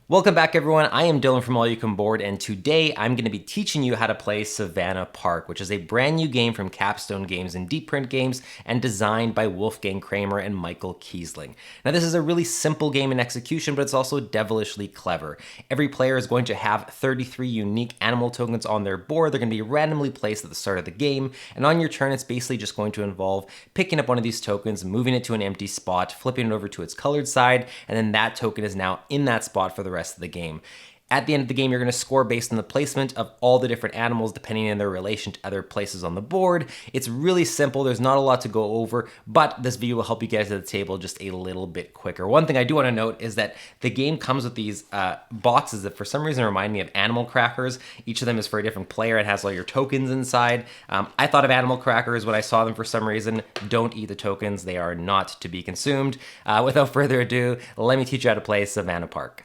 Welcome back, everyone. I am Dylan from All You Can Board, and today I'm going to be teaching you how to play Savannah Park, which is a brand new game from Capstone Games and Deep Print Games and designed by Wolfgang Kramer and Michael Kiesling. Now, this is a really simple game in execution, but it's also devilishly clever. Every player is going to have 33 unique animal tokens on their board. They're going to be randomly placed at the start of the game, and on your turn, it's basically just going to involve picking up one of these tokens, moving it to an empty spot, flipping it over to its colored side, and then that token is now in that spot for the rest of the game. At the end of the game, you're going to score based on the placement of all the different animals depending on their relation to other places on the board. It's really simple. There's not a lot to go over, but this video will help you get to the table just a little bit quicker. One thing I do want to note is that the game comes with these boxes that for some reason remind me of animal crackers. Each of them is for a different player and has all your tokens inside. I thought of animal crackers when I saw them for some reason. Don't eat the tokens. They are not to be consumed. Without further ado, let me teach you how to play Savannah Park.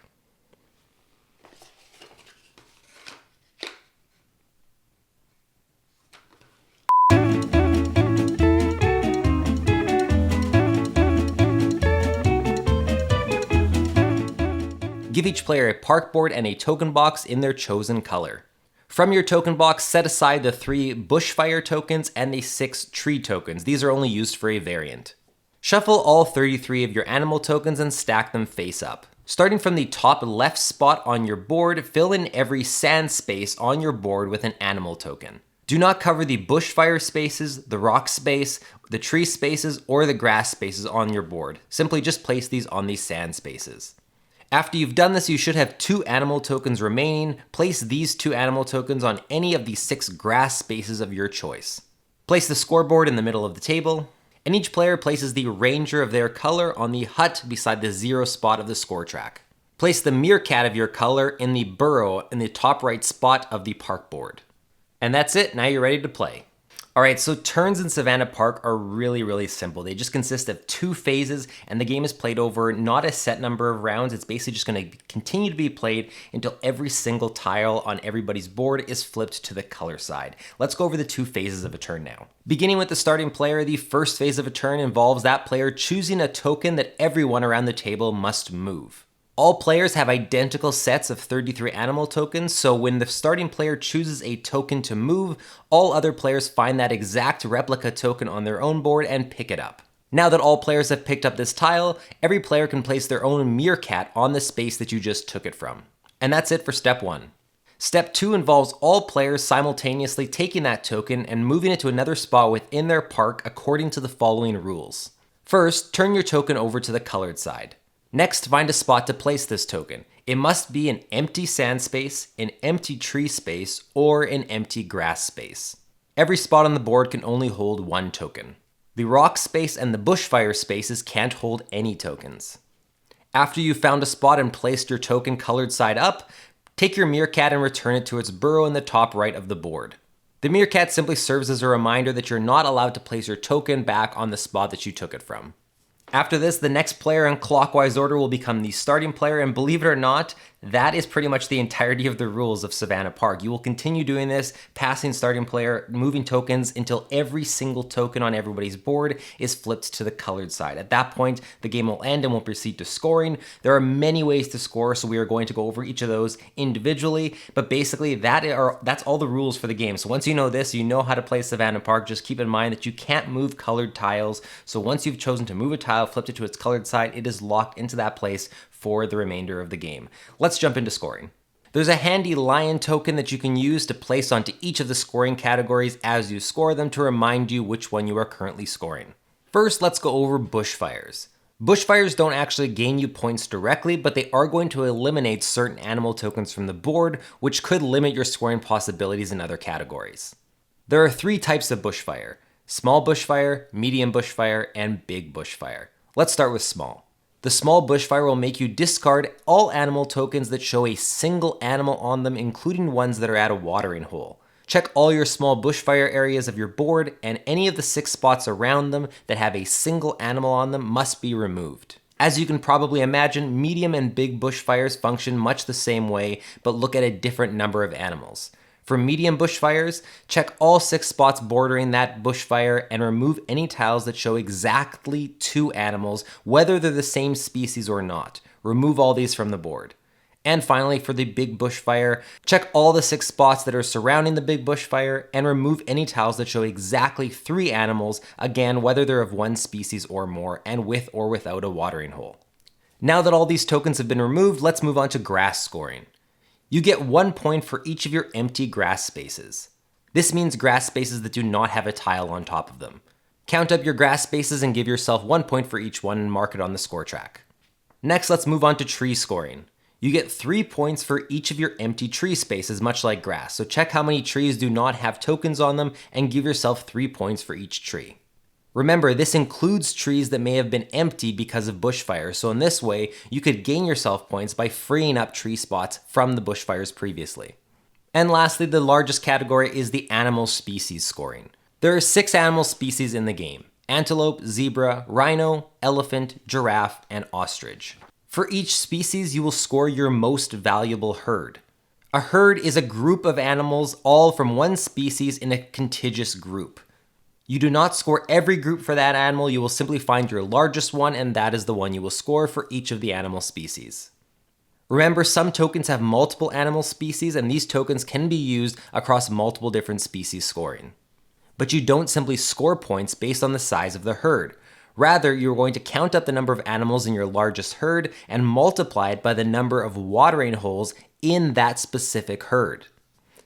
Give each player a park board and a token box in their chosen color. From your token box, set aside the 3 bushfire tokens and the 6 tree tokens. These are only used for a variant. Shuffle all 33 of your animal tokens and stack them face up. Starting from the top left spot on your board, fill in every sand space on your board with an animal token. Do not cover the bushfire spaces, the rock space, the tree spaces, or the grass spaces on your board. Simply just place these on the sand spaces. After you've done this, you should have 2 animal tokens remaining. Place these 2 animal tokens on any of the 6 grass spaces of your choice. Place the scoreboard in the middle of the table, and each player places the ranger of their color on the hut beside the 0 spot of the score track. Place the meerkat of your color in the burrow in the top right spot of the park board. And that's it, now you're ready to play. Alright, so turns in Savannah Park are really simple. They just consist of 2 phases, and the game is played over not a set number of rounds. It's basically just going to continue to be played until every single tile on everybody's board is flipped to the color side. Let's go over the 2 phases of a turn now. Beginning with the starting player, the first phase of a turn involves that player choosing a token that everyone around the table must move. All players have identical sets of 33 animal tokens, so when the starting player chooses a token to move, all other players find that exact replica token on their own board and pick it up. Now that all players have picked up this tile, every player can place their own meerkat on the space that you just took it from. And that's it for step 1. Step 2 involves all players simultaneously taking that token and moving it to another spot within their park according to the following rules. First, turn your token over to the colored side. Next, find a spot to place this token. It must be an empty sand space, an empty tree space, or an empty grass space. Every spot on the board can only hold 1 token. The rock space and the bushfire spaces can't hold any tokens. After you've found a spot and placed your token colored side up, take your meerkat and return it to its burrow in the top right of the board. The meerkat simply serves as a reminder that you're not allowed to place your token back on the spot that you took it from. After this, the next player in clockwise order will become the starting player, and believe it or not, that is pretty much the entirety of the rules of Savannah Park. You will continue doing this, passing starting player, moving tokens until every single token on everybody's board is flipped to the colored side. At that point, the game will end and we'll proceed to scoring. There are many ways to score, so we are going to go over each of those individually, but basically that's all the rules for the game. So once you know this, you know how to play Savannah Park. Just keep in mind that you can't move colored tiles, so once you've chosen to move a tile, flipped it to its colored side, it is locked into that place for the remainder of the game. Let's jump into scoring. There's a handy lion token that you can use to place onto each of the scoring categories as you score them to remind you which one you are currently scoring. First, let's go over bushfires. Bushfires don't actually gain you points directly, but they are going to eliminate certain animal tokens from the board, which could limit your scoring possibilities in other categories. There are 3 types of bushfire: small bushfire, medium bushfire, and big bushfire. Let's start with small. The small bushfire will make you discard all animal tokens that show a single animal on them, including ones that are at a watering hole. Check all your small bushfire areas of your board, and any of the 6 spots around them that have a single animal on them must be removed. As you can probably imagine, medium and big bushfires function much the same way, but look at a different number of animals. For medium bushfires, check all 6 spots bordering that bushfire and remove any tiles that show exactly 2 animals, whether they're the same species or not. Remove all these from the board. And finally, for the big bushfire, check all the 6 spots that are surrounding the big bushfire and remove any tiles that show exactly 3 animals, again, whether they're of one species or more, and with or without a watering hole. Now that all these tokens have been removed, let's move on to grass scoring. You get 1 point for each of your empty grass spaces. This means grass spaces that do not have a tile on top of them. Count up your grass spaces and give yourself 1 point for each one and mark it on the score track. Next, let's move on to tree scoring. You get 3 points for each of your empty tree spaces, much like grass. So check how many trees do not have tokens on them and give yourself 3 points for each tree. Remember, this includes trees that may have been empty because of bushfires. So in this way, you could gain yourself points by freeing up tree spots from the bushfires previously. And lastly, the largest category is the animal species scoring. There are 6 animal species in the game: antelope, zebra, rhino, elephant, giraffe, and ostrich. For each species, you will score your most valuable herd. A herd is a group of animals, all from one species in a contiguous group. You do not score every group for that animal, you will simply find your largest one, and that is the one you will score for each of the animal species. Remember, some tokens have multiple animal species, and these tokens can be used across multiple different species scoring. But you don't simply score points based on the size of the herd. Rather, you're going to count up the number of animals in your largest herd and multiply it by the number of watering holes in that specific herd.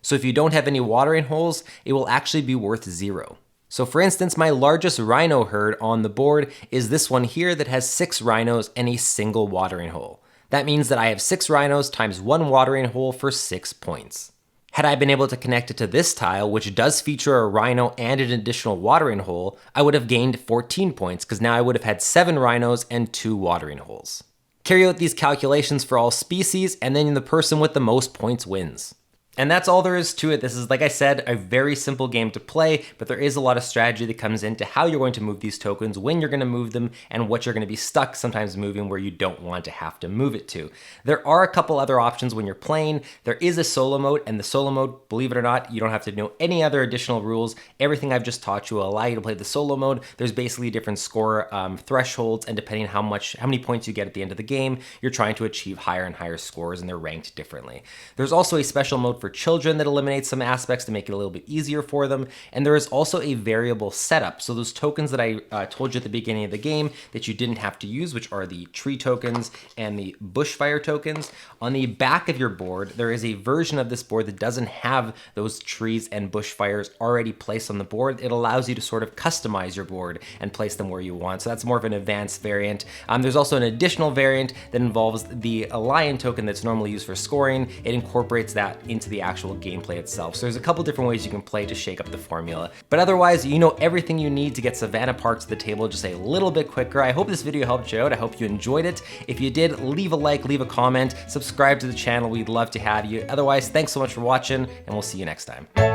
So if you don't have any watering holes, it will actually be worth 0. So for instance, my largest rhino herd on the board is this one here that has 6 rhinos and a single watering hole. That means that I have 6 rhinos times 1 watering hole for 6 points. Had I been able to connect it to this tile, which does feature a rhino and an additional watering hole, I would have gained 14 points because now I would have had 7 rhinos and 2 watering holes. Carry out these calculations for all species, and then the person with the most points wins. And that's all there is to it. This is, like I said, a very simple game to play, but there is a lot of strategy that comes into how you're going to move these tokens, when you're going to move them, and what you're going to be stuck sometimes moving where you don't want to have to move it to. There are a couple other options when you're playing. There is a solo mode, and the solo mode, believe it or not, you don't have to know any other additional rules. Everything I've just taught you will allow you to play the solo mode. There's basically different score thresholds, and depending how many points you get at the end of the game, you're trying to achieve higher and higher scores, and they're ranked differently. There's also a special mode for children that eliminates some aspects to make it a little bit easier for them. And there is also a variable setup. So those tokens that I told you at the beginning of the game that you didn't have to use, which are the tree tokens and the bushfire tokens, on the back of your board, there is a version of this board that doesn't have those trees and bushfires already placed on the board. It allows you to sort of customize your board and place them where you want. So that's more of an advanced variant. There's also an additional variant that involves the lion token that's normally used for scoring. It incorporates that into the actual gameplay itself. So there's a couple different ways you can play to shake up the formula. But otherwise, you know everything you need to get Savannah Park to the table just a little bit quicker. I hope this video helped you out. I hope you enjoyed it. If you did, leave a like, leave a comment, subscribe to the channel. We'd love to have you. Otherwise, thanks so much for watching, and we'll see you next time.